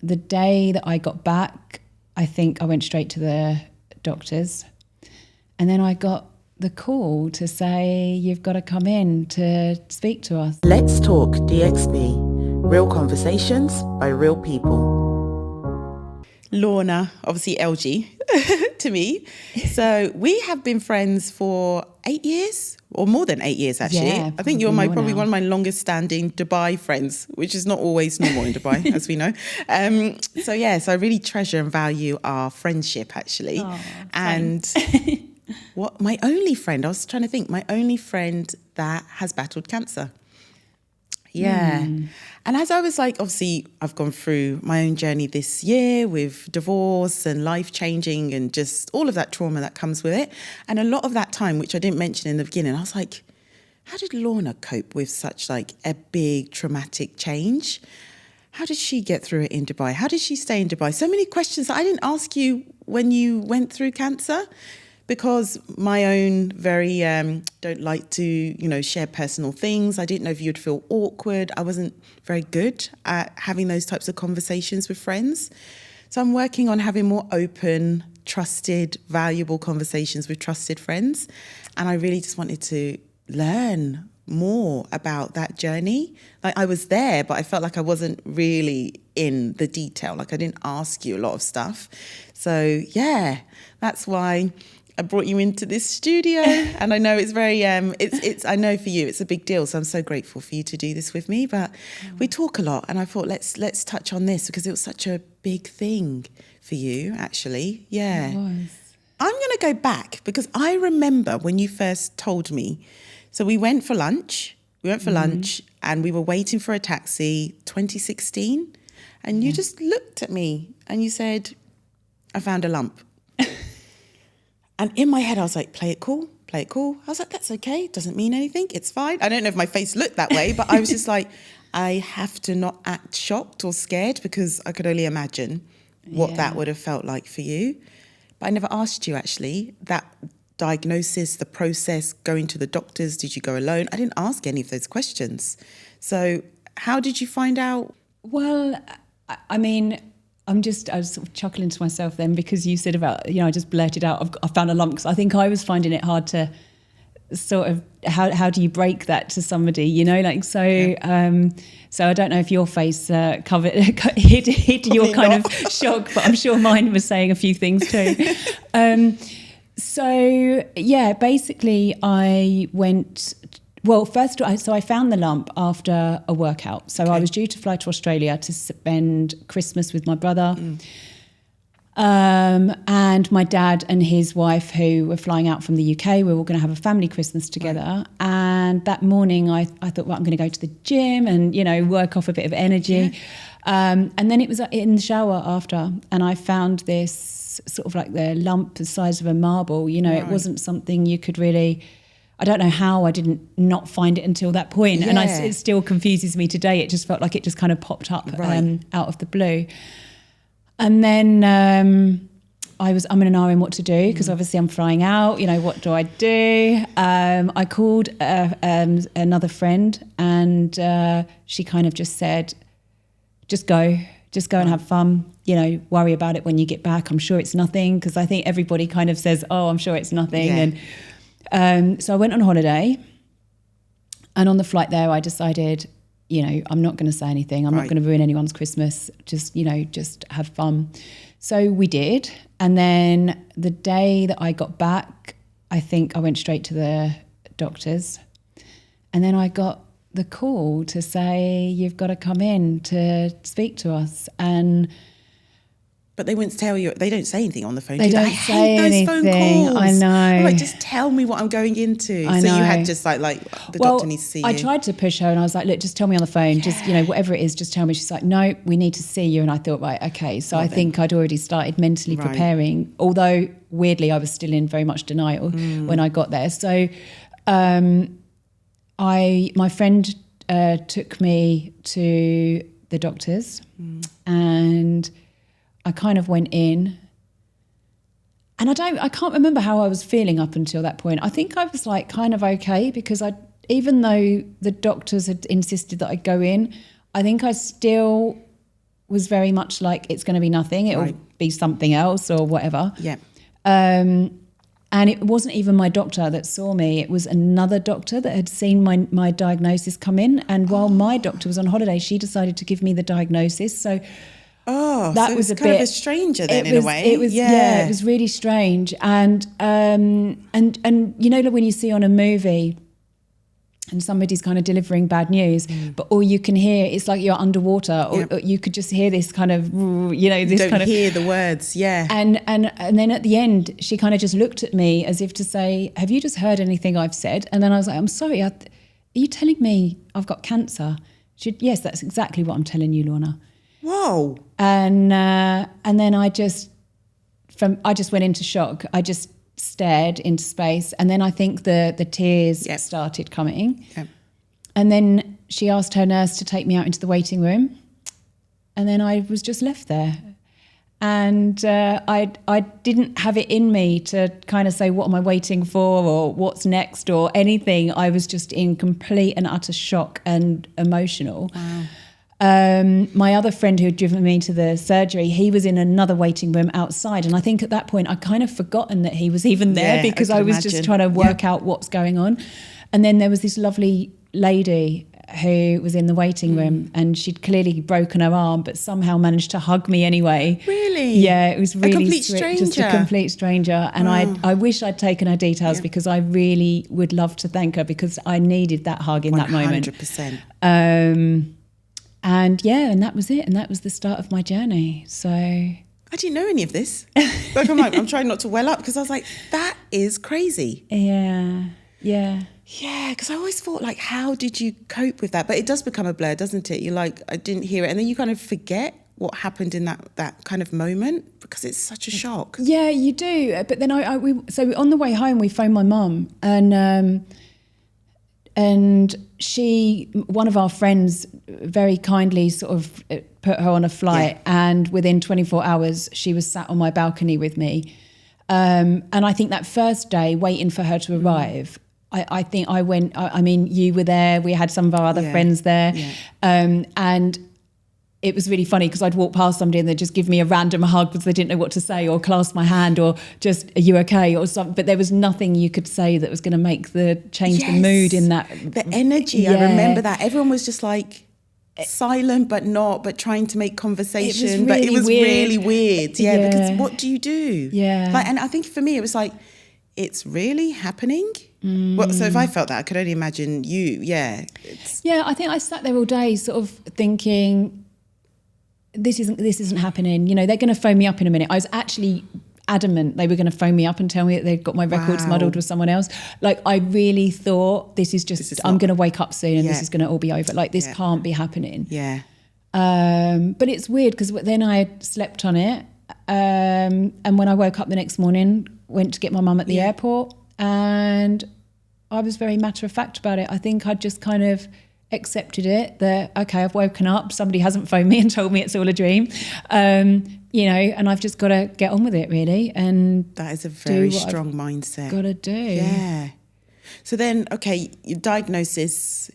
the day that I got back, I think I went straight to the doctors. And then I got the call to say, you've got to come in to speak to us. Let's talk DXB. Real conversations by real people. Lorna, obviously LG to me. So we have been friends for 8 years or more than 8 years, actually. Yeah, I think you're probably now. one of my longest standing Dubai friends, which is not always normal in Dubai, as we know. So I really treasure and value our friendship, actually. Oh, and my only friend that has battled cancer. Yeah. And as I was like, obviously, I've gone through my own journey this year with divorce and life changing and just all of that trauma that comes with it. And a lot of that time, which I didn't mention in the beginning, I was like, how did Lorna cope with such like a big traumatic change? How did she get through it in Dubai? How did she stay in Dubai? So many questions that I didn't ask you when you went through cancer. Because my own very don't like to, share personal things. I didn't know if you'd feel awkward. I wasn't very good at having those types of conversations with friends. So I'm working on having more open, trusted, valuable conversations with trusted friends. And I really just wanted to learn more about that journey. Like I was there, but I felt like I wasn't really in the detail. Like I didn't ask you a lot of stuff. So yeah, that's why I brought you into this studio, and I know it's very, it's. I know for you it's a big deal, so I'm so grateful for you to do this with me. But we talk a lot, and I thought let's touch on this because it was such a big thing for you, actually. Yeah, It was. I'm going to go back because I remember when you first told me. So we went for lunch. And we were waiting for a taxi. 2016, and you just looked at me and you said, "I found a lump." And in my head, I was like, play it cool. I was like, that's okay. It doesn't mean anything. It's fine. I don't know if my face looked that way, but I was just like, I have to not act shocked or scared because I could only imagine what that would have felt like for you. But I never asked you, actually, that diagnosis, the process, going to the doctors. Did you go alone? I didn't ask any of those questions. So how did you find out? Well, I mean, I was sort of chuckling to myself then because you said about, I just blurted out, I found a lump. Because I think I was finding it hard to sort of, how do you break that to somebody, So I don't know if your face hid your kind of shock, but I'm sure mine was saying a few things too. Basically I went... Well, first, I found the lump after a workout. So I was due to fly to Australia to spend Christmas with my brother. And my dad and his wife, who were flying out from the UK, we were all going to have a family Christmas together. Right. And that morning I thought, well, I'm going to go to the gym and, work off a bit of energy. Yeah. And then it was in the shower after, and I found this sort of like the lump the size of a marble. Right. It wasn't something you could really... I don't know how I didn't not find it until that point. Yeah. And it still confuses me today. It just felt like it just kind of popped up out of the blue. And then I'm in an hour what to do because obviously I'm flying out. What do I do? I called another friend and she kind of just said, just go and have fun. Worry about it when you get back. I'm sure it's nothing, because I think everybody kind of says, oh, I'm sure it's nothing. Yeah. And so I went on holiday, and on the flight there I decided, I'm not going to say anything. I'm not going to ruin anyone's Christmas. Just have fun. So we did. And then the day that I got back, I think I went straight to the doctors. And then I got the call to say, you've got to come in to speak to us. But they wouldn't tell you. They don't say anything on the phone. They don't say anything. I hate those phone calls. I know. I'm like, just tell me what I'm going into. So you had just like the doctor needs to see you. I tried to push her and I was like, look, just tell me on the phone. Yeah. Just, whatever it is, just tell me. She's like, no, we need to see you. And I thought, right, okay. So I think I'd already started mentally preparing. Although, weirdly, I was still in very much denial when I got there. So my friend took me to the doctors and... I kind of went in, and I can't remember how I was feeling up until that point. I think I was like kind of okay, because even though the doctors had insisted that I go in, I think I still was very much like, it's going to be nothing. It'll be something else or whatever. Yeah. And it wasn't even my doctor that saw me. It was another doctor that had seen my diagnosis come in. And while my doctor was on holiday, she decided to give me the diagnosis. So that so was it's kind of a stranger then, in a way. It was, it was really strange. And you know, when you see on a movie and somebody's kind of delivering bad news, but all you can hear, it's like you're underwater, or you could just hear this kind of, you know, this kind of... hear the words, And then at the end, she kind of just looked at me as if to say, have you just heard anything I've said? And then I was like, I'm sorry, are you telling me I've got cancer? She said, yes, that's exactly what I'm telling you, Lorna. Whoa. And then I just went into shock. I just stared into space, and then I think the tears started coming. And then she asked her nurse to take me out into the waiting room, and then I was just left there. And I didn't have it in me to kind of say, what am I waiting for, or what's next, or anything. I was just in complete and utter shock and emotional. Wow. My other friend who had driven me to the surgery, he was in another waiting room outside. And I think at that point, I'd kind of forgotten that he was even there, because I was just trying to work out what's going on. And then there was this lovely lady who was in the waiting room, and she'd clearly broken her arm, but somehow managed to hug me anyway. Really? Yeah, it was really a complete stranger. Just a complete stranger. And I wish I'd taken her details, because I really would love to thank her, because I needed that hug in that moment. 100%. And that was it. And that was the start of my journey. So I didn't know any of this. Like, I'm trying not to well up, because I was like, that is crazy. Yeah. Yeah, because I always thought, like, how did you cope with that? But it does become a blur, doesn't it? You're like, I didn't hear it. And then you kind of forget what happened in that kind of moment, because it's such a shock. Yeah, you do. But then so on the way home, we phoned my mum, and one of our friends very kindly sort of put her on a flight, and within 24 hours, she was sat on my balcony with me. And I think that first day, waiting for her to arrive, I think I went, I mean, you were there, we had some of our other friends there. And it was really funny, because I'd walk past somebody and they'd just give me a random hug because they didn't know what to say, or clasp my hand, or just, are you okay, or something. But there was nothing you could say that was going to change the mood in that. The energy, I remember that. Everyone was just like silent, but trying to make conversation. It was really weird. Yeah, because what do you do? Yeah. Like, and I think for me, it was like, it's really happening. Well, so if I felt that, I could only imagine you. Yeah. I think I sat there all day sort of thinking, this isn't happening. You know, they're going to phone me up in a minute. I was actually adamant they were going to phone me up and tell me that they'd got my records muddled with someone else. Like, I really thought, I'm going to wake up soon and this is going to all be over. Like, this can't be happening. Yeah. But it's weird, because then I slept on it. And when I woke up the next morning, went to get my mum at the airport, and I was very matter of fact about it. I think I just kind of accepted it, that, okay, I've woken up, somebody hasn't phoned me and told me it's all a dream, you know, and I've just got to get on with it, really. And that is a very strong mindset. Got to do. Yeah. So then, okay, your diagnosis,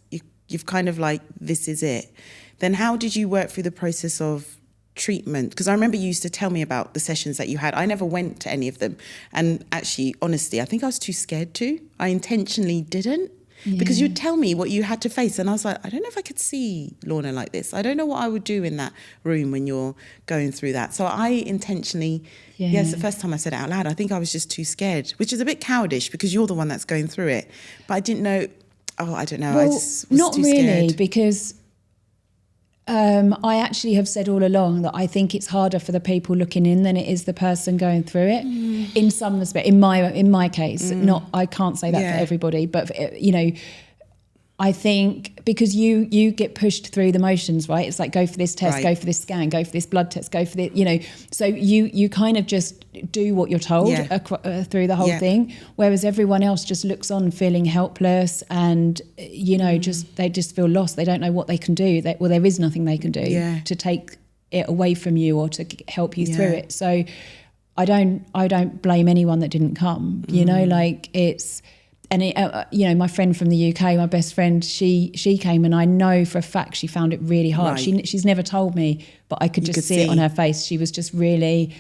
you've kind of like, this is it. Then how did you work through the process of treatment? Because I remember you used to tell me about the sessions that you had. I never went to any of them. And actually, honestly, I think I was too scared to. I intentionally didn't. Because you'd tell me what you had to face, and I was like, I don't know if I could see Lorna like this. I don't know what I would do in that room when you're going through that. So I intentionally, it's the first time I said it out loud, I think I was just too scared, which is a bit childish because you're the one that's going through it. But I didn't know, I don't know, I just was not too really, scared. because I actually have said all along that I think it's harder for the people looking in than it is the person going through it. In some respect, in my case, I can't say that for everybody, but you know, I think because you get pushed through the motions, right? It's like, go for this test, go for this scan, go for this blood test, go for the, you know, so you kind of just do what you're told through the whole thing, whereas everyone else just looks on feeling helpless, and you know, they just feel lost. They don't know what they can do. There is nothing they can do to take it away from you or to help you through it. So I don't blame anyone that didn't come. You know, like and it, you know, my friend from the UK, my best friend, she came, and I know for a fact she found it really hard. Right. She's never told me, but I could just see it on her face. She was just really,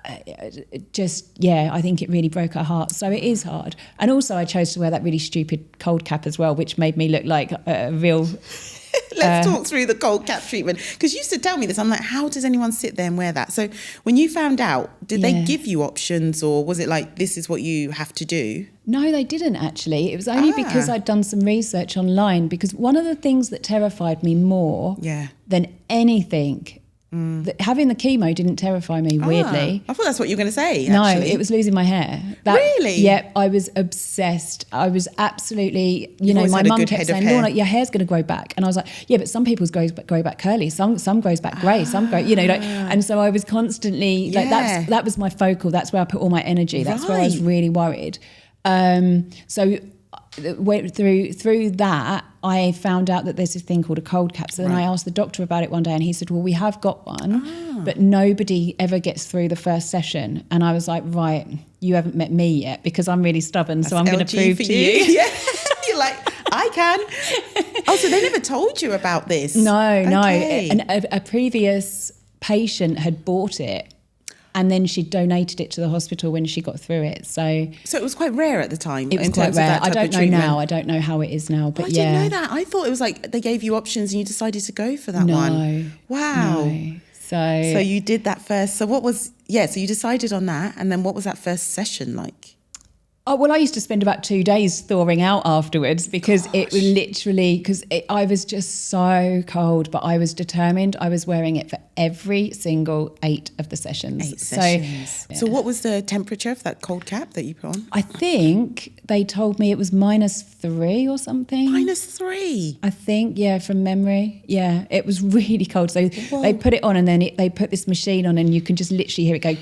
I think it really broke her heart. So it is hard. And also I chose to wear that really stupid cold cap as well, which made me look like a real... Let's talk through the cold cap treatment, because you used to tell me this. I'm like, how does anyone sit there and wear that? So when you found out, did they give you options, or was it like, this is what you have to do? No, they didn't actually. It was only because I'd done some research online, because one of the things that terrified me more than anything, that having the chemo didn't terrify me, weirdly. I thought that's what you were going to say, No, actually. it was losing my hair. Really? Yep, I was obsessed. I was absolutely, you know, my mum kept saying, Lorna, your hair's going to grow back. And I was like, yeah, but some people's grow back curly. Some grows back grey. Some grow, you know, like, and so I was constantly, like, that was my focal. That's where I put all my energy. That's where I was really worried. So through that, I found out that there's this thing called a cold cap. So then I asked the doctor about it one day, and he said, well, we have got one, but nobody ever gets through the first session. And I was like, right, you haven't met me yet, because I'm really stubborn. So I'm going to prove to you. Yeah. You're like, I can. Oh, so they never told you about this? No. And a previous patient had bought it, and then she donated it to the hospital when she got through it. So it was quite rare at the time. It was quite rare. I don't know now. I don't know how it is now. But I didn't know that. I thought it was like they gave you options and you decided to go for that one. Wow. No. So you did that first. So so you decided on that. And then what was that first session like? Oh, well, I used to spend about 2 days thawing out afterwards, because it was literally, I was just so cold, but I was determined. I was wearing it for every single 8 of the sessions. 8 sessions. So what was the temperature of that cold cap that you put on? I think they told me it was -3 or something. -3? I think, from memory. Yeah, it was really cold. So they put it on, and then they put this machine on, and you can just literally hear it go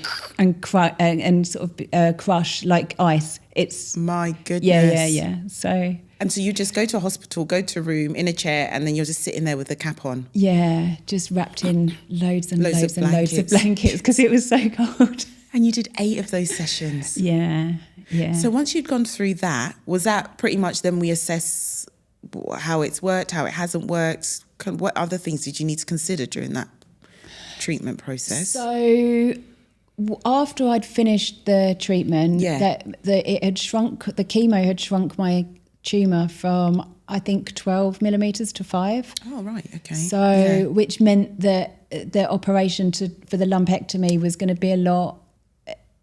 and sort of crush like ice. It's my goodness. Yeah. So you just go to a hospital, go to a room in a chair, and then you're just sitting there with the cap on. Yeah, just wrapped in loads of blankets, because it was so cold. And you did 8 of those sessions. Yeah. So once you'd gone through that, was that pretty much then we assess how it's worked, how it hasn't worked? What other things did you need to consider during that treatment process? So after I'd finished the treatment, it had shrunk. The chemo had shrunk my tumour from, I think, 12 millimetres to 5. Oh, right, okay. So, which meant that the operation for the lumpectomy was going to be a lot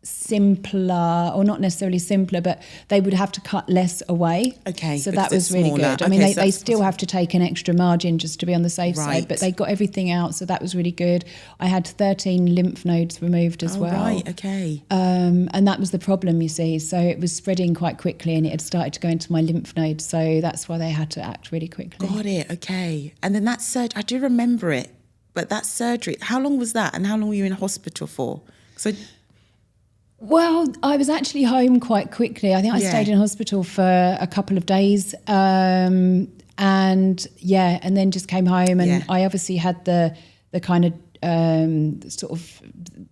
simpler, or not necessarily simpler, but they would have to cut less away. Okay. So that was really good. I mean, they still have to take an extra margin just to be on the safe side, but they got everything out, so that was really good. I had 13 lymph nodes removed as well. Right, okay. And that was the problem, you see. So it was spreading quite quickly, and it had started to go into my lymph nodes, so that's why they had to act really quickly. Got it, okay. And then that surgery, I do remember it, but that surgery, how long was that, and how long were you in hospital for? Well, I was actually home quite quickly. I think I stayed in hospital for a couple of days, and then just came home. And I obviously had the kind of sort of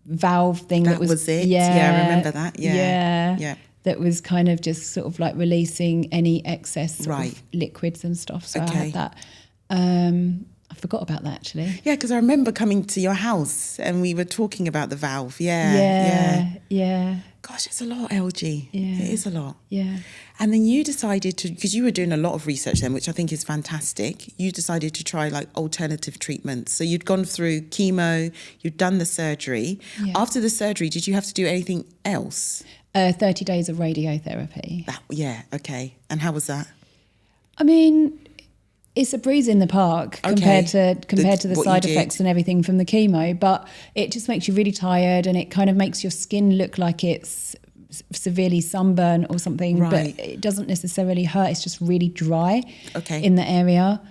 valve thing that was it. Yeah, I remember that. Yeah. That was kind of just sort of like releasing any excess sort of liquids and stuff. So I had that. I forgot about that, actually. Yeah, because I remember coming to your house and we were talking about the valve. Yeah. Gosh, it's a lot, LG. Yeah. It is a lot. Yeah. And then you decided to, because you were doing a lot of research then, which I think is fantastic, you decided to try like alternative treatments. So you'd gone through chemo, you'd done the surgery. Yeah. After the surgery, did you have to do anything else? 30 days of radiotherapy. Okay. And how was that? I mean, it's a breeze in the park compared to the side effects and everything from the chemo, but it just makes you really tired, and it kind of makes your skin look like it's severely sunburned or something, but it doesn't necessarily hurt. It's just really dry in the area.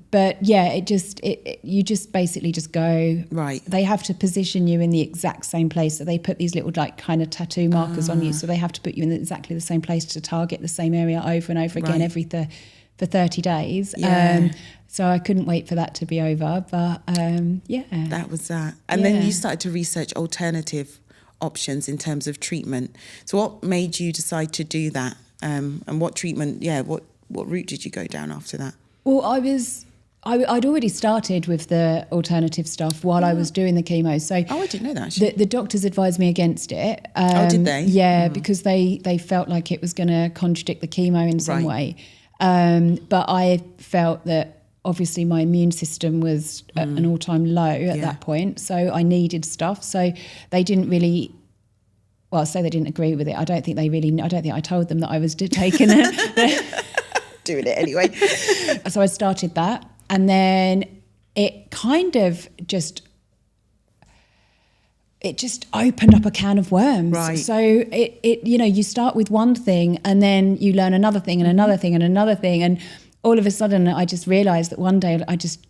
But yeah, you just basically just go. Right. They have to position you in the exact same place. So they put these little like kind of tattoo markers on you. So they have to put you in exactly the same place to target the same area over and over again for 30 days. Yeah. So I couldn't wait for that to be over. But that was that. And then you started to research alternative options in terms of treatment. So what made you decide to do that? And what treatment, what route did you go down after that? Well, I'd already started with the alternative stuff while I was doing the chemo. So I didn't know that, actually. The doctors advised me against it. Did they? Yeah, because they felt like it was going to contradict the chemo in some way. But I felt that obviously my immune system was at an all-time low at that point. So I needed stuff. So they didn't really... Well, so they didn't agree with it. I don't think I told them that I was taking it. Doing it anyway. So I started that. And then it kind of just opened up a can of worms. Right. So it you start with one thing and then you learn another thing and another thing and another thing. And all of a sudden I just realised that one day I just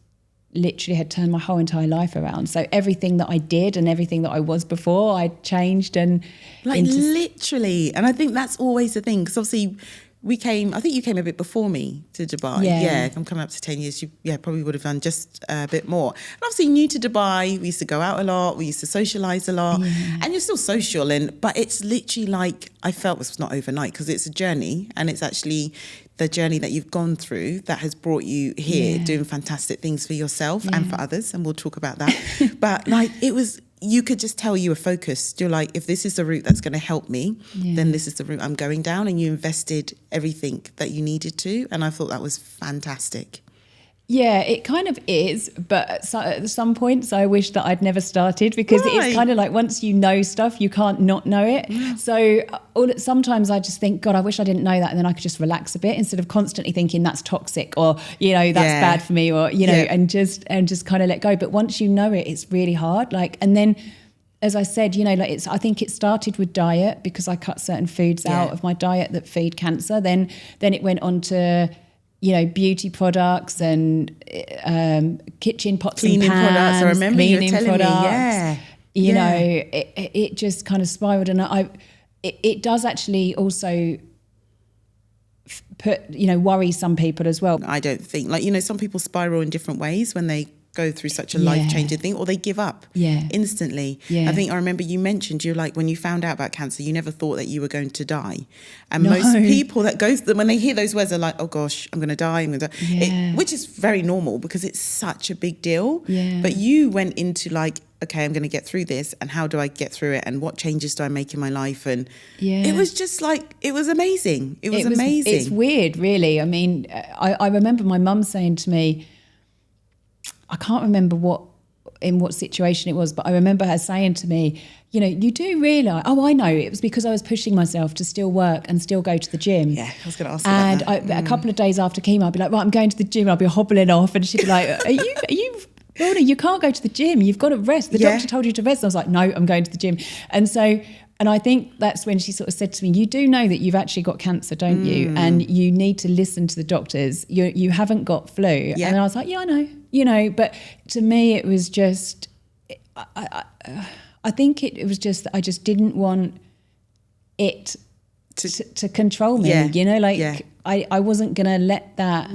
literally had turned my whole entire life around. So everything that I did and everything that I was before, I changed and... literally. And I think that's always the thing, because obviously... I think you came a bit before me to Dubai. Yeah, I'm coming up to 10 years. You probably would have done just a bit more. And obviously new to Dubai, we used to go out a lot, we used to socialise a lot. And you're still social, but it's literally like, I felt this was not overnight, because it's a journey, and it's actually the journey that you've gone through that has brought you here, doing fantastic things for yourself and for others, and we'll talk about that. But it was... You could just tell you were focused. You're like, if this is the route that's going to help me, then this is the route I'm going down. And you invested everything that you needed to. And I thought that was fantastic. Yeah, it kind of is. But at some points, I wish that I'd never started, because it's kind of like once you know stuff, you can't not know it. Yeah. So sometimes I just think, God, I wish I didn't know that. And then I could just relax a bit instead of constantly thinking that's toxic or, that's bad for me or, and just kind of let go. But once you know it, it's really hard. And then, as I said, I think it started with diet, because I cut certain foods out of my diet that feed cancer. Then it went on to... beauty products and kitchen pots cleaning and pans, products. I remember you were telling products. It just kind of spiraled, and it does actually also worry some people as well. I don't think some people spiral in different ways when they go through such a life-changing thing, or they give up instantly. I remember you mentioned, you're like, when you found out about cancer, you never thought that you were going to die. And most people that go through, when they hear those words, are like, oh gosh, I'm going to die. Which is very normal, because it's such a big deal. But you went into okay, I'm going to get through this, and how do I get through it, and what changes do I make in my life? And it was just it was amazing. It was amazing. It's weird, really. I mean, I remember my mum saying to me, I can't remember in what situation it was, but I remember her saying to me, you do realise, I know, it was because I was pushing myself to still work and still go to the gym. Yeah, I was going to ask you about that. And a couple of days after chemo, I'd be like, right, I'm going to the gym. I'll be hobbling off, and she'd be like, are you Lorna, you can't go to the gym. You've got to rest. The doctor told you to rest. And I was like, no, I'm going to the gym. And I think that's when she sort of said to me, you do know that you've actually got cancer, don't you? And you need to listen to the doctors. You haven't got flu. Yeah. And I was like, yeah, I know. But to me, it was just, I think it was just that I just didn't want it to control me, I wasn't going to let that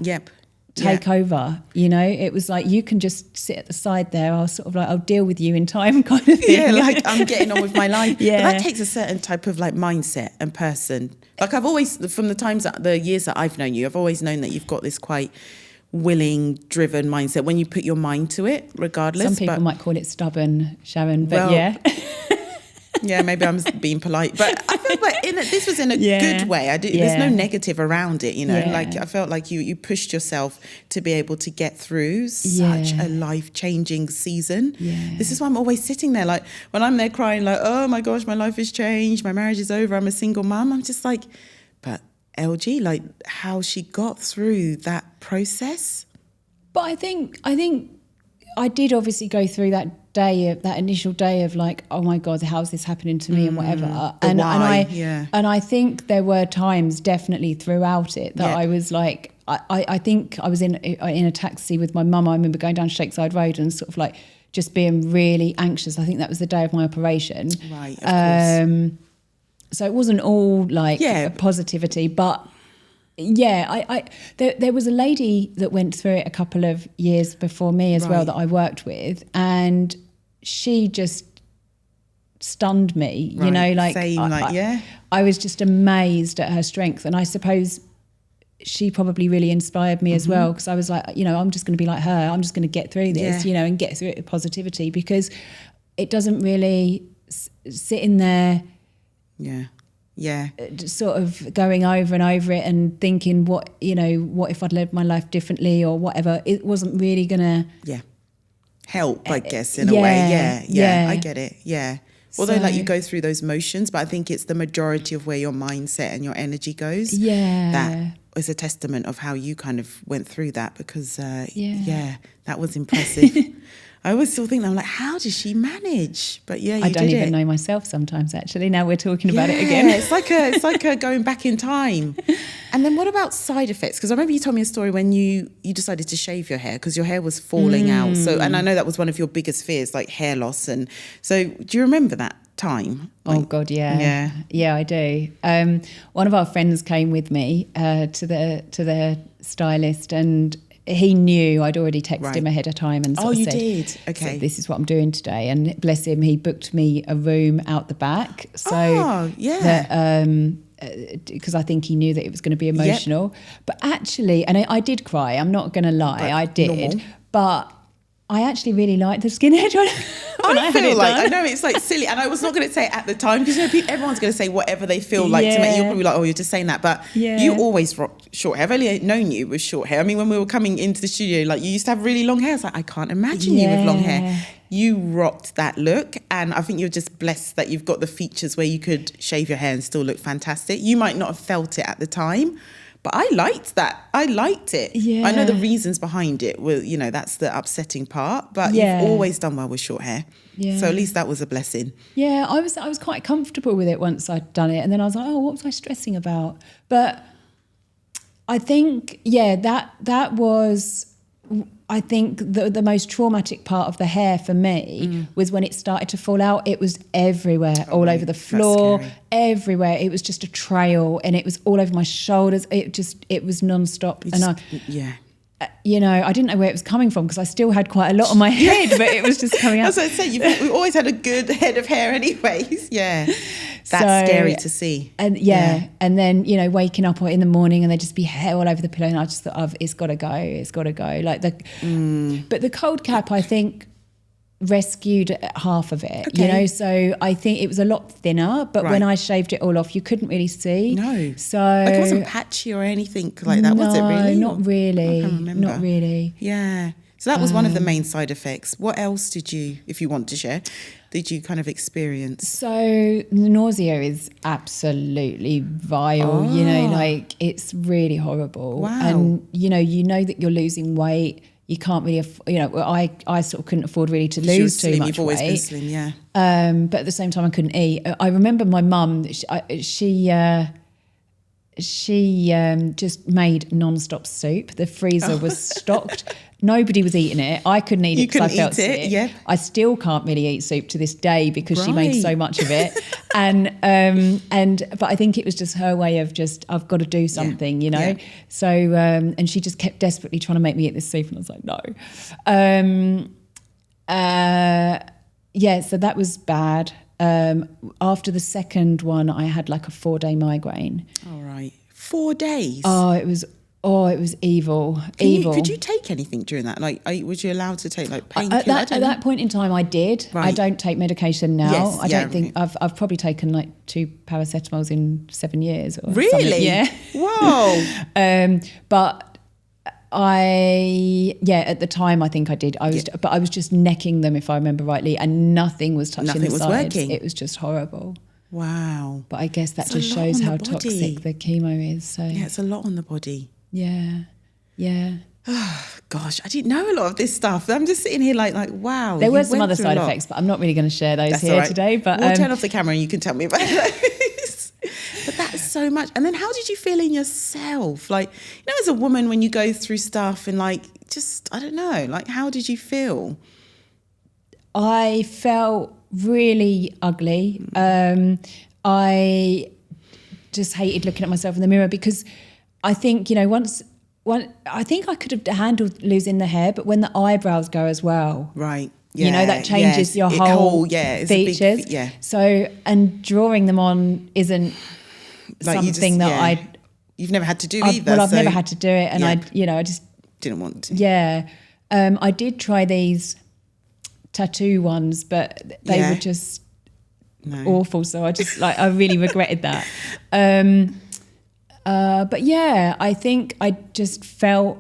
take over, it was like, you can just sit at the side there. I'll deal with you in time kind of thing. Yeah, I'm getting on with my life. But that takes a certain type of mindset and person. I've always, from the years that I've known you, I've always known that you've got this quite willing, driven mindset when you put your mind to it, regardless. Some people might call it stubborn, Sharon, but yeah, maybe I'm being polite, but I feel like this was in a good way. There's no negative around it, I felt like you pushed yourself to be able to get through such a life-changing season. This is why I'm always sitting there, when I'm there crying, oh my gosh, my life has changed, my marriage is over, I'm a single mum. I'm just like, but LG, how she got through that process. But I think I did obviously go through that initial day of oh my God, how's this happening to me and whatever. And I think there were times definitely throughout it that I was I think I was in a taxi with my mum. I remember going down Shakeside Road and sort of just being really anxious. I think that was the day of my operation. Right, of course. So it wasn't all positivity, but there was a lady that went through it a couple of years before me as well that I worked with, and she just stunned me, you Right. know, like, Same, I was just amazed at her strength. And I suppose she probably really inspired me as well, because I was like, you know, I'm just going to be like her. I'm just going to get through this, you know, and get through it with positivity, because it doesn't really sit in there. Yeah. Just sort of going over and over it and thinking, what if I'd lived my life differently or whatever. It wasn't really going to help, I guess, in a way. Yeah, I get it. Yeah. Although like you go through those motions, but I think it's the majority of where your mindset and your energy goes. That is a testament of how you kind of went through that, because that was impressive. I always still think, I'm like, how does she manage? But I don't even know myself sometimes, actually. Now we're talking about it again. It's like a going back in time. And then what about side effects? Because I remember you told me a story when you decided to shave your hair because your hair was falling out. So, and I know that was one of your biggest fears, like hair loss. And so do you remember that time? Oh God, yeah, I do. One of our friends came with me to the stylist, and he knew I'd already texted him ahead of time and sort of said, did? Okay. So this is what I'm doing today. And bless him, he booked me a room out the back. So because I think he knew that it was going to be emotional. Yep. But actually, and I did cry, I'm not going to lie, I did. Normal. But I actually really liked the skinhead one. I feel like, I know it's like silly, and I was not going to say it at the time, because everyone's going to say whatever they feel like to me. You're probably like, oh, you're just saying that, but you always rocked short hair. I've only known you with short hair. I mean, when we were coming into the studio, like you used to have really long hair. I was like, I can't imagine you with long hair. You rocked that look, and I think you're just blessed that you've got the features where you could shave your hair and still look fantastic. You might not have felt it at the time, but I liked that. I liked it. Yeah. I know the reasons behind it were, you know, that's the upsetting part, but you've always done well with short hair. Yeah. So at least that was a blessing. Yeah, I was quite comfortable with it once I'd done it. And then I was like, oh, what was I stressing about? But I think, that was, I think the most traumatic part of the hair for me was when it started to fall out. It was everywhere, all over the floor, everywhere. It was just a trail, and it was all over my shoulders. It was non-stop. You know, I didn't know where it was coming from because I still had quite a lot on my head, but it was just coming out. As I say, we've always had a good head of hair anyways. Yeah. That's scary to see. And and then, you know, waking up in the morning and there'd just be hair all over the pillow, and I just thought, it's got to go. Like but the cold cap, I think, rescued half of it, you know, so I think it was a lot thinner, but when I shaved it all off, you couldn't really see. No. So like it wasn't patchy or anything like that, was it really? Not really. I can't remember. Not really. Yeah. So that was one of the main side effects. What else did you, if you want to share, did you kind of experience? So the nausea is absolutely vile, you know, like it's really horrible. Wow. And, you know that you're losing weight. You can't really, I sort of couldn't afford really to lose too much weight. You've always been slim, yeah. But at the same time, I couldn't eat. I remember my mum, she just made non-stop soup. The freezer was stocked. Nobody was eating it. I couldn't eat it because I felt sick. Yeah. I still can't really eat soup to this day because she made so much of it. But I think it was just her way of just, I've got to do something, you know. Yeah. So and she just kept desperately trying to make me eat this soup, and I was like, no. So that was bad. After the second one, I had like a 4-day migraine. All right. 4 days? It was evil. Could you take anything during that? Like, was you allowed to take like painkillers? At that point in time, I did. Right. I don't take medication now. Yes, I don't think I've probably taken like 2 paracetamols in 7 years. Or really? Something. Yeah. Whoa. But at the time I think I did. But I was just necking them, if I remember rightly, and nothing was touching the sides. Nothing was working. It was just horrible. Wow. But I guess that just shows how toxic the chemo is. So yeah, it's a lot on the body. Yeah. Oh, gosh, I didn't know a lot of this stuff. I'm just sitting here like wow. There were some other side effects, but I'm not really going to share those here today. But we'll turn off the camera and you can tell me about those. But that's so much. And then how did you feel in yourself? Like, you know, as a woman, when you go through stuff and like, just, I don't know, like, how did you feel? I felt really ugly. I just hated looking at myself in the mirror because I think, you know, I think I could have handled losing the hair, but when the eyebrows go as well. Right. that changes your whole it's features. a big, So, and drawing them on isn't like something you've never had to do either. Well, I've never had to do it, and I just didn't want to. Yeah, I did try these tattoo ones, but they were just awful. So I just I really regretted that. But yeah, I think I just felt.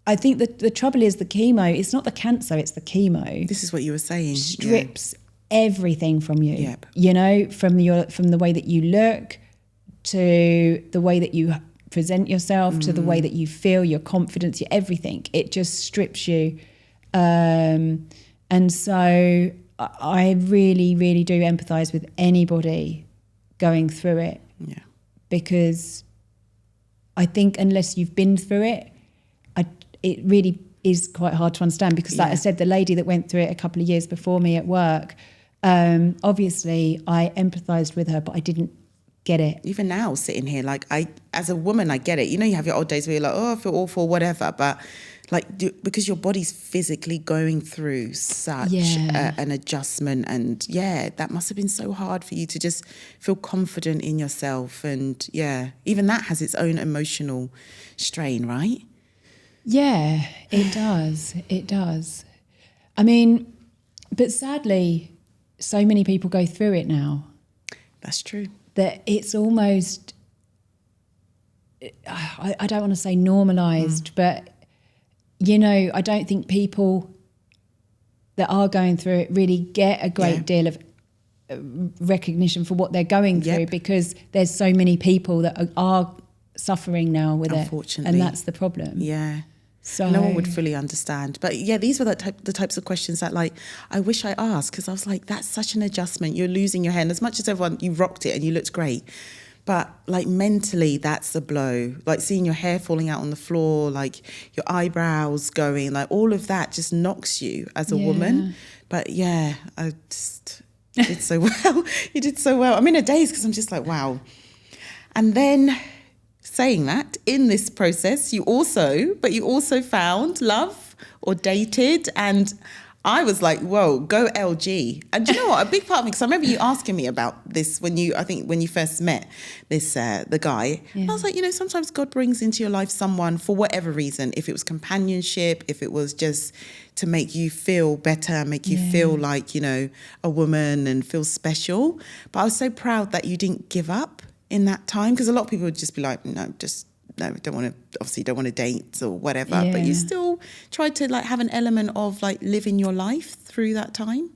I think that the trouble is the chemo. It's not the cancer; it's the chemo. This is what you were saying. Strips everything from you. Yep. From the way that you look, to the way that you present yourself, to the way that you feel, your confidence, your everything. It just strips you. And so I really, really do empathise with anybody going through it. Yeah. Because I think unless you've been through it, it really is quite hard to understand. Because like I said, the lady that went through it a couple of years before me at work, obviously I empathised with her, but I didn't get it. Even now, sitting here, as a woman, I get it. You have your old days where you're like, oh, I feel awful, whatever. But because your body's physically going through such an adjustment, and that must have been so hard for you to just feel confident in yourself. And even that has its own emotional strain, right? Yeah, it does. It does. I mean, but sadly, so many people go through it now. That's true. That it's almost, I don't want to say normalised, but, I don't think people that are going through it really get a great deal of recognition for what they're going through, because there's so many people that are suffering now with it. Unfortunately. And that's the problem. Yeah. So no one would fully understand. But these were the types of questions that I wish I asked, because I was like, that's such an adjustment. You're losing your hair. And as much as everyone, you rocked it and you looked great. But mentally, that's a blow. Seeing your hair falling out on the floor, your eyebrows going, all of that just knocks you as a woman. But I just did so well. You did so well. I'm in a daze because I'm just like, wow. And then saying that, in this process, you also found love or dated, and I was like, whoa, go LG. And do you know what? A big part of me, because I remember you asking me about this when you first met this the guy. I was like, sometimes God brings into your life someone for whatever reason, if it was companionship, if it was just to make you feel better, make you feel like, a woman and feel special. But I was so proud that you didn't give up in that time, because a lot of people would just be like, no, don't want to date or whatever. But you still tried to have an element of living your life through that time.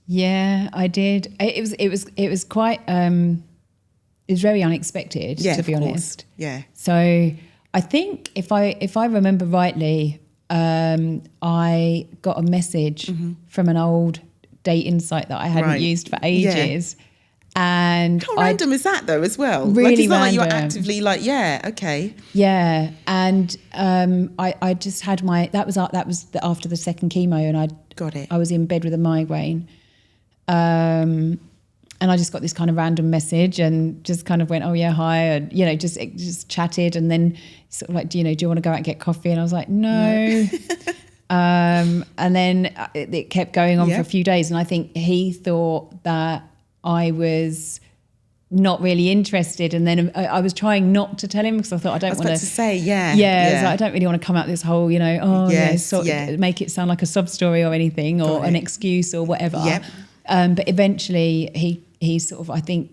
Yeah, I did. It was quite it was very unexpected, to be honest. Yeah. So I think if I remember rightly, I got a message from an old dating site that I hadn't used for ages. Yeah. And how random is that though as well? Really it's not random. Like you're actively okay. Yeah. And I just had that was after the second chemo, and I was in bed with a migraine. And I just got this kind of random message and just kind of went, oh yeah, hi, and just chatted, and then sort of do you want to go out and get coffee? And I was like, no. And then it kept going on for a few days, and I think he thought that I was not really interested, and then I was trying not to tell him because I thought I don't want to say I don't really want to come out this whole make it sound like a sob story or anything, or an excuse or whatever. But eventually he sort of, I think,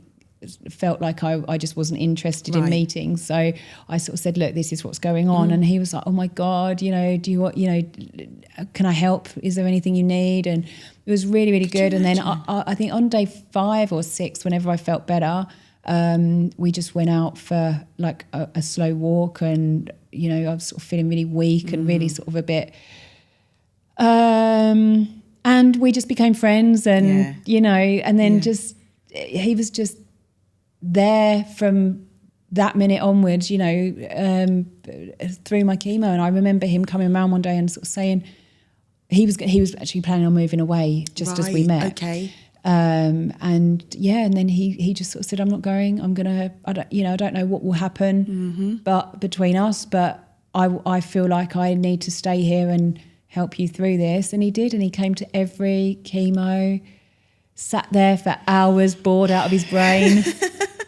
felt like I just wasn't interested in meetings. So I sort of said, look, this is what's going on. And he was like, oh my God, do you want, can I help? Is there anything you need? And it was really, really good. And then I think on day 5 or 6, whenever I felt better, we just went out for a slow walk, and, I was sort of feeling really weak and really sort of a bit, and we just became friends, and, and then he was just there from that minute onwards, through my chemo. And I remember him coming around one day and sort of saying he was actually planning on moving away just as we met. Okay. And then he just sort of said, I'm not going. I don't know what will happen, but between us, but I feel like I need to stay here and help you through this. And he did. And he came to every chemo, sat there for hours, bored out of his brain.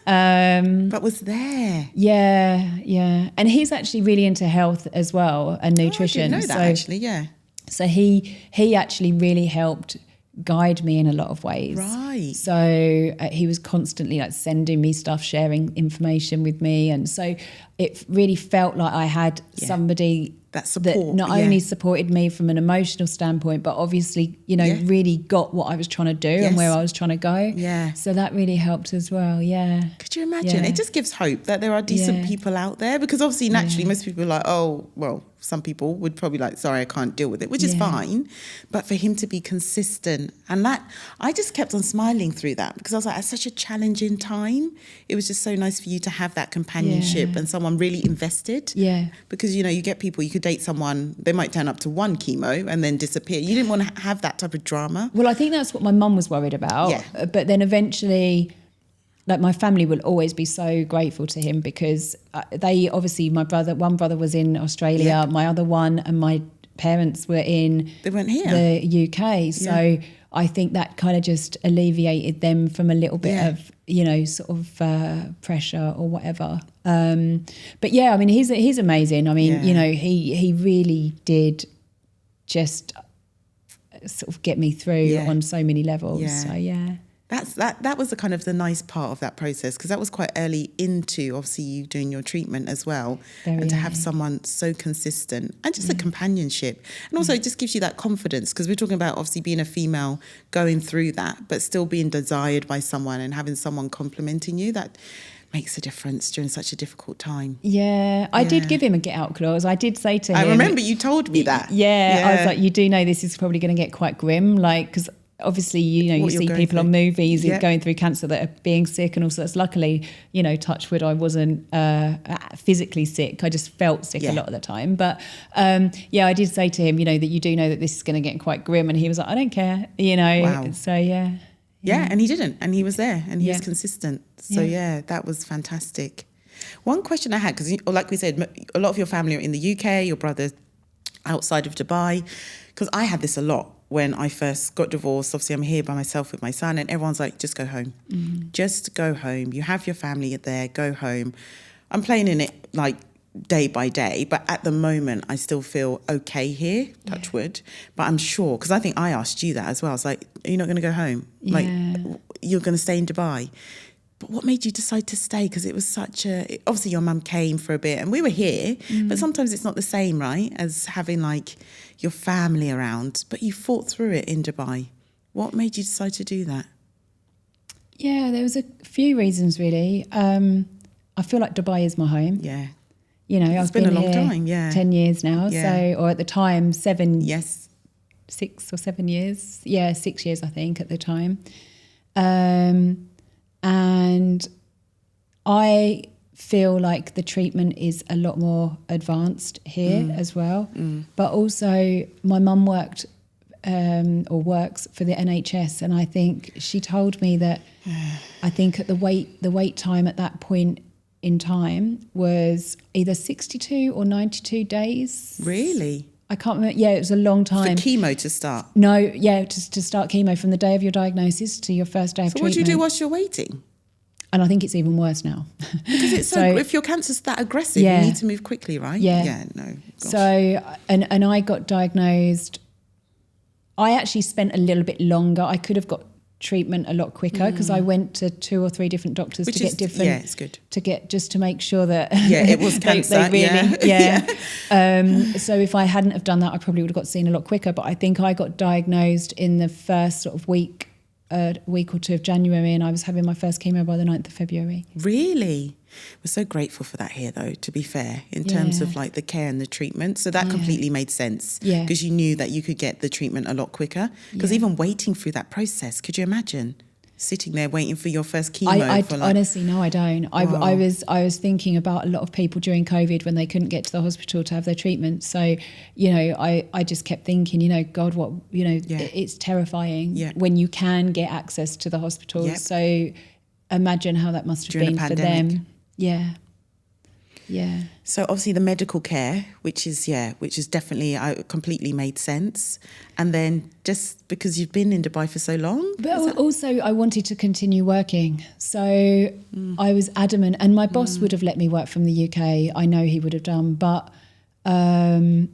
But was there. Yeah. And he's actually really into health as well and nutrition. I didn't know that, actually, yeah. So he actually really helped guide me in a lot of ways. Right. So he was constantly like sending me stuff, sharing information with me. And so it really felt like I had somebody that support, that not only supported me from an emotional standpoint, but obviously, really got what I was trying to do and where I was trying to go. Yeah. So that really helped as well. Yeah. Could you imagine? It just gives hope that there are decent people out there, because obviously naturally most people are like, oh, well, some people would probably like, sorry, I can't deal with it, which is fine. But for him to be consistent, and that, I just kept on smiling through that, because I was like, at such a challenging time, it was just so nice for you to have that companionship and someone really invested. Yeah. Because, you get people, you could date someone, they might turn up to one chemo and then disappear. You didn't want to have that type of drama. Well, I think that's what my mum was worried about. Yeah. But then eventually, like, my family will always be so grateful to him, because they obviously, one brother was in Australia, my other one, and my parents were in They weren't here. the UK. So I think that kind of just alleviated them from a little bit of, sort of pressure or whatever. But yeah, I mean, he's amazing. I mean, he really did just sort of get me through on so many levels. Yeah. So yeah. That was the nice part of that process, because that was quite early into obviously you doing your treatment as well. Very and to have early. someone so consistent and just a companionship. And also it just gives you that confidence, because we're talking about obviously being a female going through that, but still being desired by someone and having someone complimenting you. That makes a difference during such a difficult time. Yeah, I did give him a get out clause. I did say to him. I remember you told me that. Yeah, I was like, you do know this is probably going to get quite grim, like, because obviously, you see people on movies going through cancer that are being sick and all sorts. Luckily, touch wood, I wasn't physically sick. I just felt sick a lot of the time. But I did say to him, that you do know that this is going to get quite grim. And he was like, I don't care, Wow. So yeah. Yeah, and he didn't. And he was there and he was consistent. So that was fantastic. One question I had, because like we said, a lot of your family are in the UK, your brother outside of Dubai, because I had this a lot. When I first got divorced, obviously I'm here by myself with my son, and everyone's like, just go home. Just go home. You have your family there, go home. I'm playing in it like day by day, but at the moment I still feel okay here, touch wood. But I'm sure, because I think I asked you that as well. I was like, are you not going to go home? Like, you're going to stay in Dubai? But what made you decide to stay? Because it was obviously your mum came for a bit and we were here, but sometimes it's not the same, right, as having like your family around. But you fought through it in Dubai. What made you decide to do that? Yeah, there was a few reasons really. I feel like Dubai is my home. Yeah. I've been a long here time, 10 years now. Yeah. So, or at the time, 6 or 7 years. Yeah, 6 years, I think, at the time. And I feel like the treatment is a lot more advanced here as well. But also my mum worked or works for the NHS, and I think she told me that I think at the wait time at that point in time was either 62 or 92 days. Really? I can't remember. Yeah, it was a long time. For chemo to start? No, yeah, to start chemo from the day of your diagnosis to your first day of treatment. So what do you do whilst you're waiting? And I think it's even worse now. Because it's so if your cancer's that aggressive, you need to move quickly, right? Yeah. Yeah, no. Gosh. So, and I got diagnosed. I actually spent a little bit longer. I could have got treatment a lot quicker because I went to 2 or 3 different doctors to get different. Yeah, it's good. To get, just to make sure that it was cancer. they really, so if I hadn't have done that, I probably would have got seen a lot quicker. But I think I got diagnosed in the first sort of week or two of January, and I was having my first chemo by the 9th of February. Really? We're so grateful for that here, though, to be fair, in terms of like the care and the treatment. So that completely made sense. Yeah. Because you knew that you could get the treatment a lot quicker. Because even waiting through that process, could you imagine sitting there waiting for your first chemo? Honestly, no, I don't. I was thinking about a lot of people during COVID when they couldn't get to the hospital to have their treatment. So, I just kept thinking, God, what, it's terrifying when you can get access to the hospital. Yep. So imagine how that must have been for them. Yeah. Yeah. So obviously the medical care, which is definitely completely made sense. And then just because you've been in Dubai for so long. But also I wanted to continue working. So I was adamant, and my boss would have let me work from the UK. I know he would have done, but I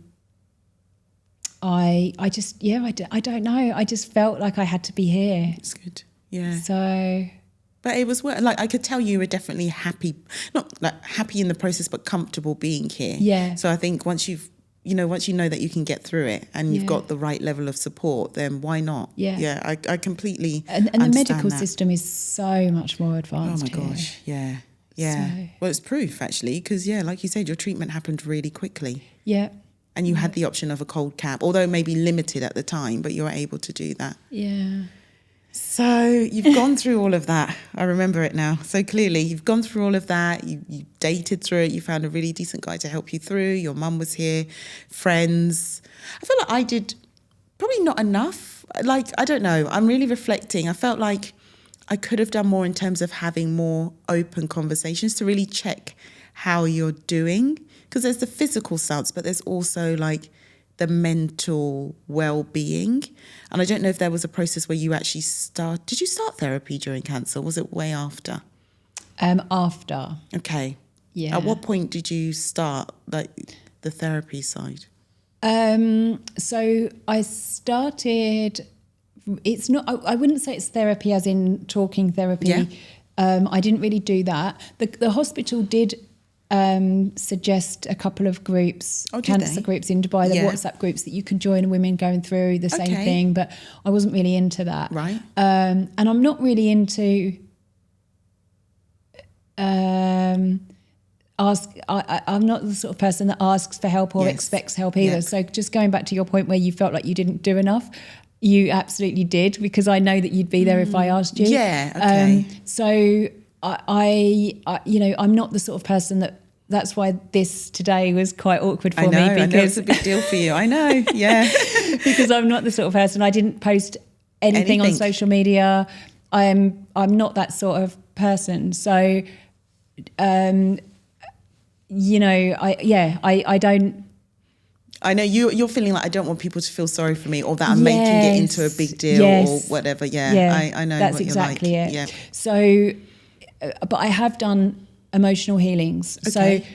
don't know. I just felt like I had to be here. It's good. Yeah. So... But it was like, I could tell you were definitely happy, not like happy in the process, but comfortable being here. Yeah. So I think once you know that you can get through it and you've got the right level of support, then why not? Yeah. Yeah, I completely and the medical that. system is so much more advanced. Oh my gosh, yeah. Yeah. So. Well, it's proof actually, because like you said, your treatment happened really quickly. Yeah. And you had the option of a cold cap, although maybe limited at the time, but you were able to do that. Yeah. So you've gone through all of that. I remember it now. So clearly you've gone through all of that. You dated through it. You found a really decent guy to help you through. Your mum was here, friends. I feel like I did probably not enough. Like, I don't know. I'm really reflecting. I felt like I could have done more in terms of having more open conversations to really check how you're doing. Because there's the physical stance, but there's also like the mental well-being. And I don't know if there was a process where you actually did you start therapy during cancer? Was it way after? After. Okay. Yeah. At what point did you start like the therapy side? So I started, it's not, I wouldn't say it's therapy as in talking therapy. Yeah. I didn't really do that. The hospital did suggest a couple of groups, cancer groups in Dubai, the WhatsApp groups that you can join, women going through the same thing, but I wasn't really into that. Right. And I'm not really into I'm not the sort of person that asks for help or expects help either. Yep. So just going back to your point where you felt like you didn't do enough, you absolutely did, because I know that you'd be there if I asked you. Yeah, okay. So I I'm not the sort of person that's why this today was quite awkward for me. Because I know it's a big deal for you. I know, yeah. Because I'm not the sort of person, I didn't post anything on social media. I'm not that sort of person. So, I don't. I know you're feeling like I don't want people to feel sorry for me, or that I'm making it into a big deal or whatever. Yeah, I know that's what exactly you're like. it. Yeah. So, but I have done emotional healings. Okay.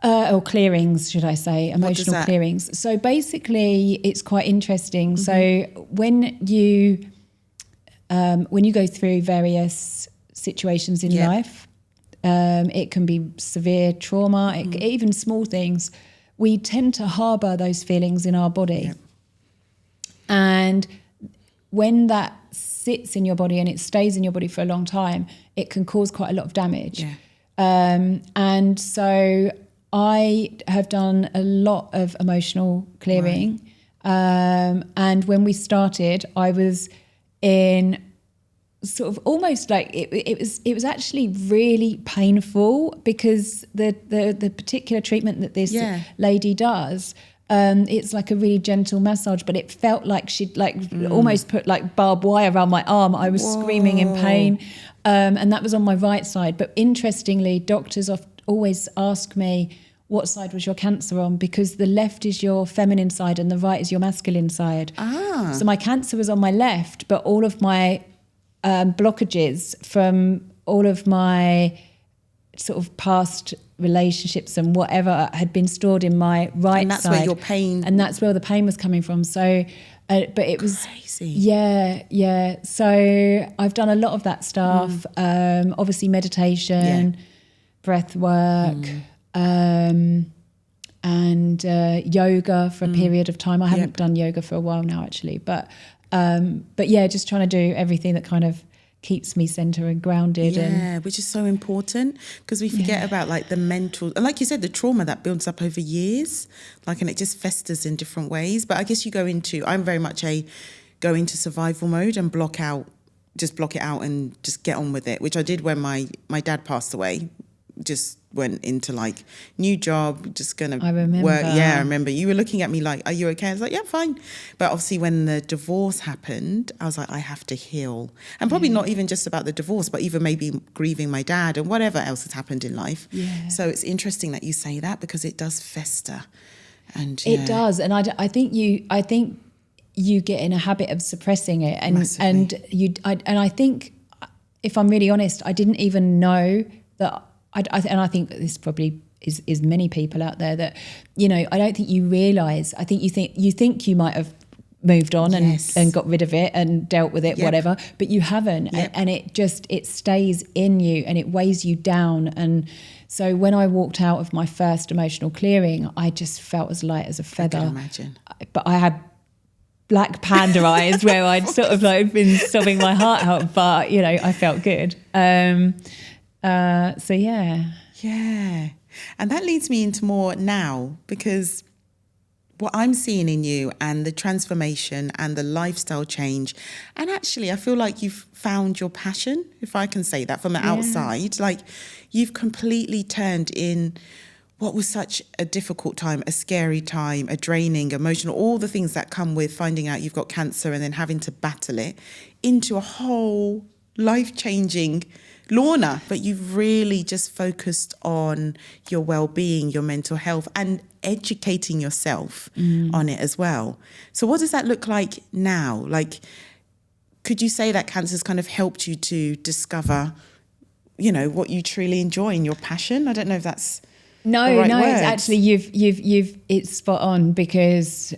So, or clearings, should I say? Emotional clearings. So basically, it's quite interesting. Mm-hmm. So when you go through various situations in life, it can be severe trauma, even small things. We tend to harbour those feelings in our body. Yep. And when that sits in your body and it stays in your body for a long time, it can cause quite a lot of damage. Yeah. And so I have done a lot of emotional clearing. Right. And when we started, I was in sort of almost like it was actually really painful, because the particular treatment that this lady does, it's like a really gentle massage, but it felt like she'd almost put like barbed wire around my arm. I was screaming in pain, and that was on my right side. But interestingly, doctors always ask me, what side was your cancer on? Because the left is your feminine side and the right is your masculine side. So my cancer was on my left, but all of my blockages from all of my sort of past relationships and whatever had been stored in my right side. And that's where your pain... And that's where the pain was coming from. So, but it was... Crazy. Yeah. So I've done a lot of that stuff. Obviously meditation, breath work, and yoga for a period of time. I haven't done yoga for a while now, actually. But yeah, just trying to do everything that kind of keeps me centered and grounded. Which is so important, because we forget about like the mental, and like you said, the trauma that builds up over years, and it just festers in different ways. But I guess I'm very much go into survival mode and block it out and just get on with it, which I did when my dad passed away. Just went into like new job, just gonna remember. work. Yeah, I remember you were looking at me like, are you okay? I was like, yeah, fine. But obviously when the divorce happened, I was like, I have to heal. And probably not even just about the divorce, but even maybe grieving my dad and whatever else has happened in life. Yeah. So it's interesting that you say that, because it does fester. And it does. And I think you get in a habit of suppressing it, and Massively. I think, if I'm really honest, I didn't even know that. And I think this probably is many people out there that, you know, I don't think you realise. I think you think you might have moved on and got rid of it and dealt with it, whatever, but you haven't. And it stays in you and it weighs you down. And so when I walked out of my first emotional clearing, I just felt as light as a feather. I can imagine. But I had black panda eyes where I'd sort of like been sobbing my heart out, but you know, I felt good. So yeah. And that leads me into more now, because what I'm seeing in you and the transformation and the lifestyle change, and actually I feel like you've found your passion, if I can say that from the outside. Like, you've completely turned in what was such a difficult time, a scary time, a draining, emotional, all the things that come with finding out you've got cancer and then having to battle it, into a whole life-changing Lorna. But you've really just focused on your well-being, your mental health, and educating yourself on it as well. So what does that look like now? Like, could you say that cancer's kind of helped you to discover, you know, what you truly enjoy and your passion? I don't know if that's the right words. It's actually you've it's spot on, because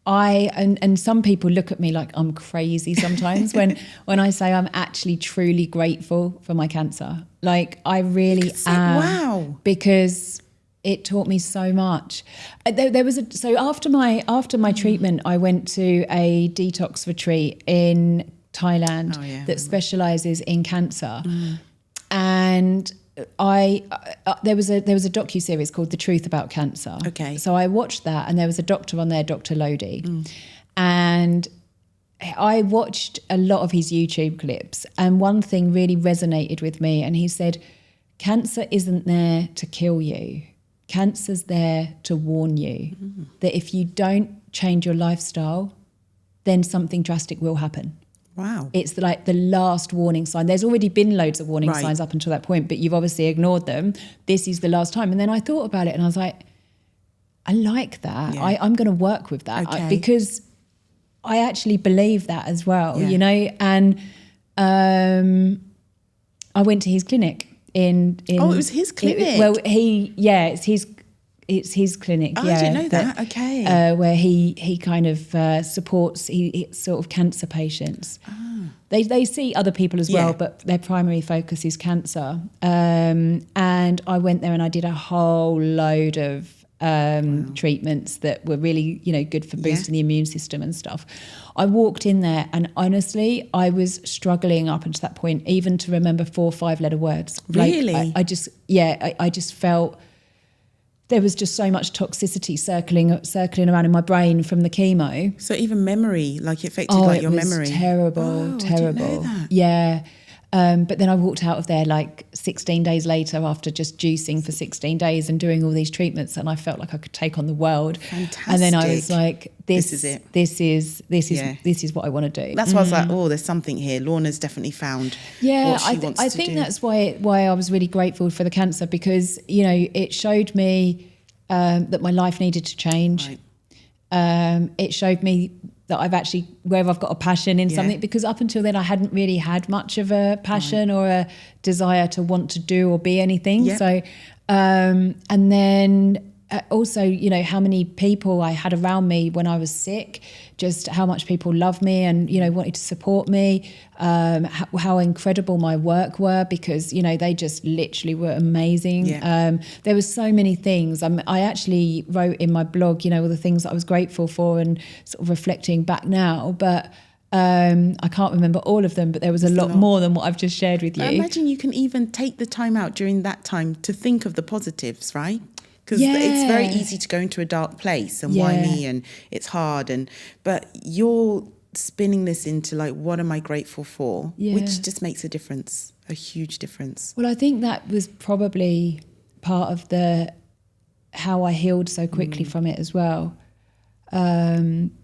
and some people look at me like I'm crazy sometimes when I say I'm actually truly grateful for my cancer. Like, I really am. Wow. Because it taught me so much. There was so after my treatment, I went to a detox retreat in Thailand that specialises in cancer, and there was a docuseries called The Truth About Cancer. Okay. So I watched that, and there was a doctor on there, Dr. Lodi, and I watched a lot of his YouTube clips, and one thing really resonated with me, and he said, cancer isn't there to kill you. Cancer's there to warn you that if you don't change your lifestyle, then something drastic will happen. Wow. It's like the last warning sign. There's already been loads of warning signs up until that point, but you've obviously ignored them. This is the last time. And then I thought about it and I was like, I like that. Yeah. I'm going to work with that because I actually believe that as well, you know. And I went to his clinic in Oh, it was his clinic? It's his clinic. Oh, I didn't know that. Okay. Where he kind of supports he sort of cancer patients. Ah. They see other people as well, but their primary focus is cancer. And I went there and I did a whole load of treatments that were really, you know, good for boosting the immune system and stuff. I walked in there and honestly, I was struggling up until that point, even to remember 4 or 5 letter words. Really? Like, I just felt there was just so much toxicity circling around in my brain from the chemo. So even memory, like it affected like your memory. Oh, terrible. I didn't know that. Yeah. But then I walked out of there like 16 days later after just juicing for 16 days and doing all these treatments, and I felt like I could take on the world. Fantastic. And then I was like, this is it. This is what I want to do. That's why I was like, oh, there's something here. Lorna's definitely found what she wants to do. I think that's why I was really grateful for the cancer, because, you know, it showed me that my life needed to change. Right. It showed me that I've actually, where I've got a passion in something, because up until then I hadn't really had much of a passion or a desire to want to do or be anything. Yep. So, and then also, you know, how many people I had around me when I was sick, just how much people loved me and, you know, wanted to support me, how incredible my work were, because, you know, they just literally were amazing. Yeah. There were so many things. I actually wrote in my blog, you know, all the things that I was grateful for and sort of reflecting back now, but I can't remember all of them, but there was a lot more than what I've just shared with you. I imagine you can even take the time out during that time to think of the positives, right? Because it's very easy to go into a dark place and why me, and it's hard. But you're spinning this into like, what am I grateful for? Which just makes a difference. a huge difference. Well, I think that was probably part of how I healed so quickly from it as well.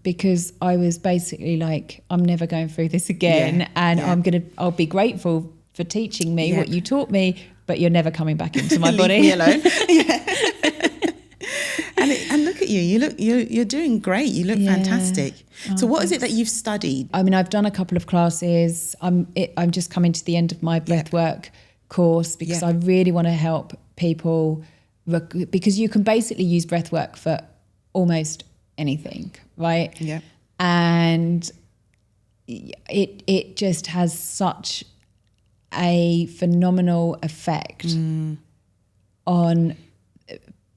Because I was basically like, I'm never going through this again, and I'll be grateful for teaching me what you taught me, but you're never coming back into my body. Leave me alone. And look at you. You're doing great. You look fantastic. So what is it that you've studied? I mean, I've done a couple of classes. I'm just coming to the end of my breathwork course because I really want to help people, because you can basically use breathwork for almost anything, right? Yeah. And it just has such a phenomenal effect on,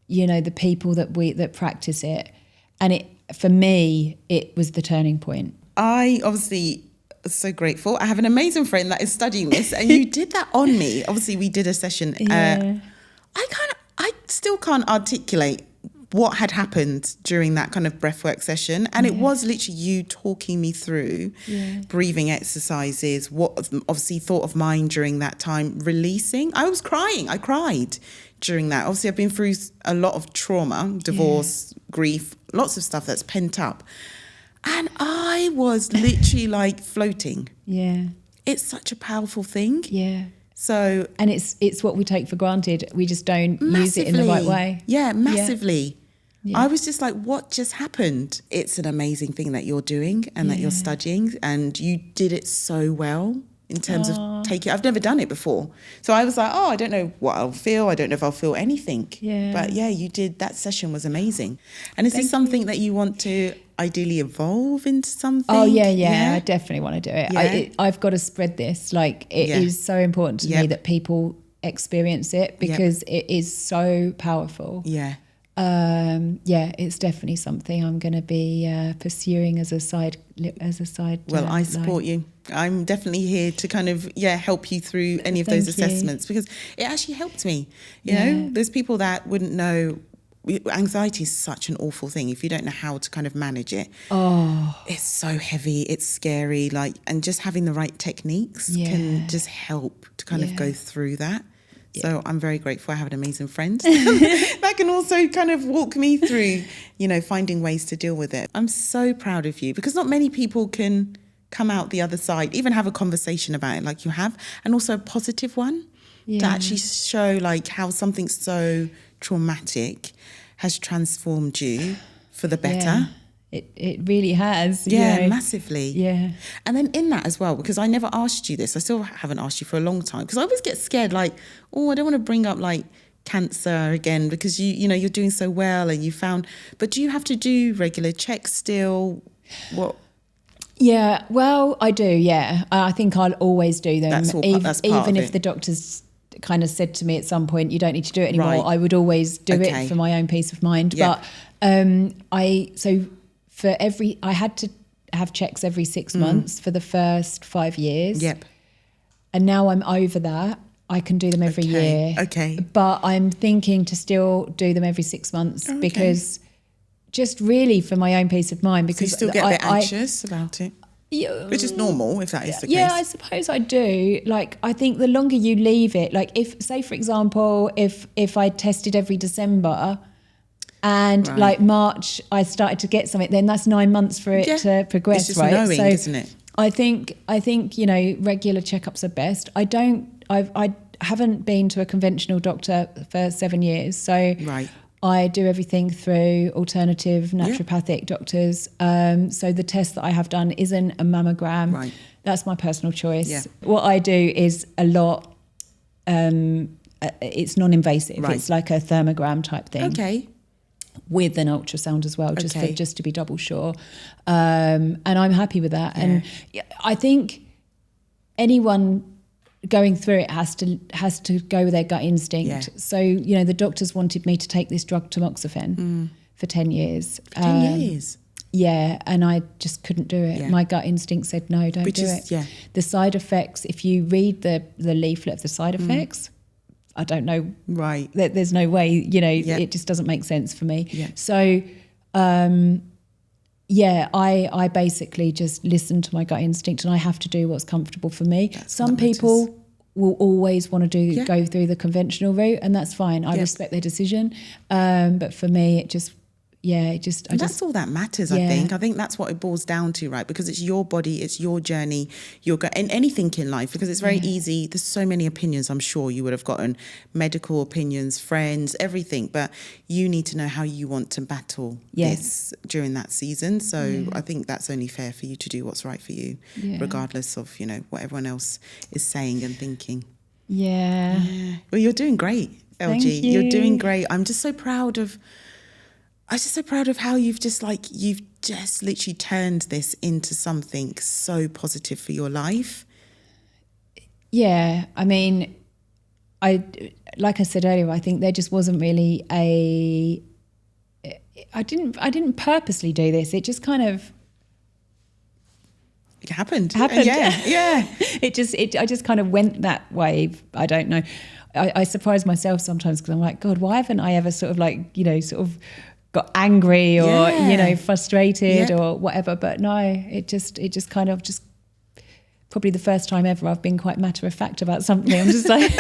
the people that practice it. And for me, it was the turning point. I obviously so grateful. I have an amazing friend that is studying this, and you did that on me. Obviously, we did a session. I still can't articulate what had happened during that kind of breathwork session. And it was literally you talking me through breathing exercises, what obviously thought of mine during that time, releasing. I was crying. I cried during that. Obviously, I've been through a lot of trauma, divorce, grief, lots of stuff that's pent up. And I was literally like floating. Yeah. It's such a powerful thing. Yeah. So, and it's what we take for granted. We just don't use it in the right way. Yeah, massively. Yeah. I was just like, what just happened? It's an amazing thing that you're doing and that you're studying, and you did it so well in terms of taking. I've never done it before. So I was like, I don't know what I'll feel. I don't know if I'll feel anything. Yeah. But you did. That session was amazing. And is this something that you want to ideally evolve into something? Oh, yeah. I definitely want to do it. Yeah. I've got to spread this. Like, it is so important to me that people experience it, because it is so powerful. Yeah. It's definitely something I'm going to be pursuing as a side. Well, I support you. I'm definitely here to kind of help you through any of those assessments, because it actually helped me. You know, there's people that wouldn't know. Anxiety is such an awful thing if you don't know how to kind of manage it. It's so heavy, it's scary, and just having the right techniques can just help to kind of go through that. So I'm very grateful. I have an amazing friend that can also kind of walk me through, finding ways to deal with it. I'm so proud of you, because not many people can come out the other side, even have a conversation about it like you have, and also a positive one to actually show how something so traumatic has transformed you for the better. It really has. Massively. Yeah. And then in that as well, because I never asked you this, I still haven't asked you for a long time, because I always get scared, I don't want to bring up cancer again, because you're doing so well and you found, but do you have to do regular checks still? What? Yeah, well, I do, yeah. I think I'll always do them. That's part even of if it. the doctors kind of said to me at some point, you don't need to do it anymore, right. I would always do it for my own peace of mind. Yep. But I had to have checks every 6 months for the first 5 years. Yep. And now I'm over that. I can do them every year. Okay. But I'm thinking to still do them every 6 months because just really for my own peace of mind. Because so you still get a bit anxious about it? Which is normal if that is the case. Yeah, I suppose I do. I think the longer you leave it, if, say for example, if I tested every December and March I started to get something, then that's 9 months for it to progress, it's just knowing, isn't it? I think regular checkups are best. I haven't been to a conventional doctor for 7 years, so I do everything through alternative naturopathic doctors. So the test that I have done isn't a mammogram. Right. That's my personal choice. Yeah. What I do is a lot. It's non-invasive. Right. It's like a thermogram type thing. Okay. With an ultrasound as well, just to be double sure. And I'm happy with that. Yeah. And I think anyone going through it has to go with their gut instinct. Yeah. So, the doctors wanted me to take this drug tamoxifen for 10 years. For 10 years? Yeah, and I just couldn't do it. Yeah. My gut instinct said, no, don't do it. Yeah. The side effects, if you read the leaflet of the side effects, I don't know. Right. There's no way, it just doesn't make sense for me. Yeah. So, I basically just listen to my gut instinct, and I have to do what's comfortable for me. Some people will always want to go through the conventional route, and that's fine. I respect their decision. But for me, that's all that matters. I think that's what it boils down to, right? Because it's your body, it's your journey, and anything in life, because it's very easy. There's so many opinions. I'm sure you would have gotten medical opinions, friends, everything, but you need to know how you want to battle this during that season. So I think that's only fair for you to do what's right for you, regardless of, what everyone else is saying and thinking. Yeah. Well, you're doing great, LG. Thank you. You're doing great. I'm just so proud of how you've just literally turned this into something so positive for your life. Yeah, I mean, like I said earlier, I think there just wasn't really I didn't purposely do this. It just kind of happened. Yeah. I just kind of went that way. I don't know. I surprise myself sometimes because I'm like, God, why haven't I ever sort of got angry or frustrated or whatever? But no, it just kind of just probably the first time ever I've been quite matter of fact about something. I'm just like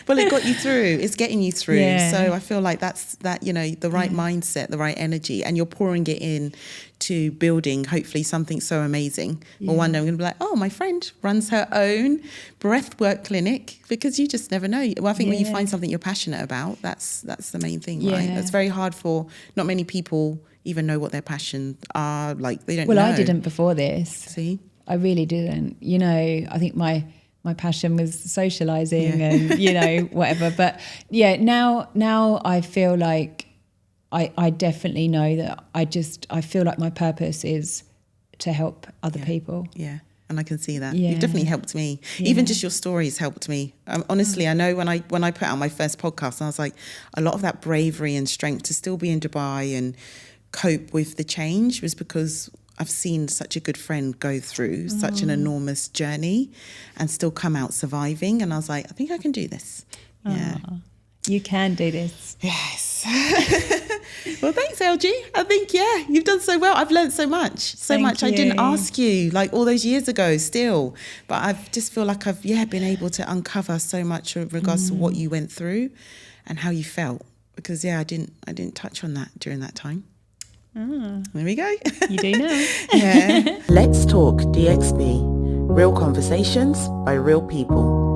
well, it got you through. It's getting you through. So I feel like that's the right mindset, the right energy, and you're pouring it in to building hopefully something so amazing. Well, one day I'm going to be like, oh, my friend runs her own breathwork clinic, because you just never know. Well, I think when you find something you're passionate about, that's the main thing, right? That's very hard for not many people even know what their passions are. Like, they don't know. Well, I didn't before this. See? I really didn't. I think my passion was socializing and, whatever. But now I feel like I definitely know that I feel like my purpose is to help other people. Yeah. And I can see that. You've definitely helped me. Even just your stories helped me. Honestly, I know when I put out my first podcast, I was like, a lot of that bravery and strength to still be in Dubai and cope with the change was because I've seen such a good friend go through such an enormous journey and still come out surviving. And I was like, I think I can do this. Yeah. You can do this. Yes. Well, thanks, LG. I think, you've done so well. I've learned so much. Thank you. I didn't ask you like all those years ago still. But I just feel like I've, been able to uncover so much in regards to what you went through and how you felt. Because, I didn't touch on that during that time. There we go. You do now. Let's talk DXB. Real conversations by real people.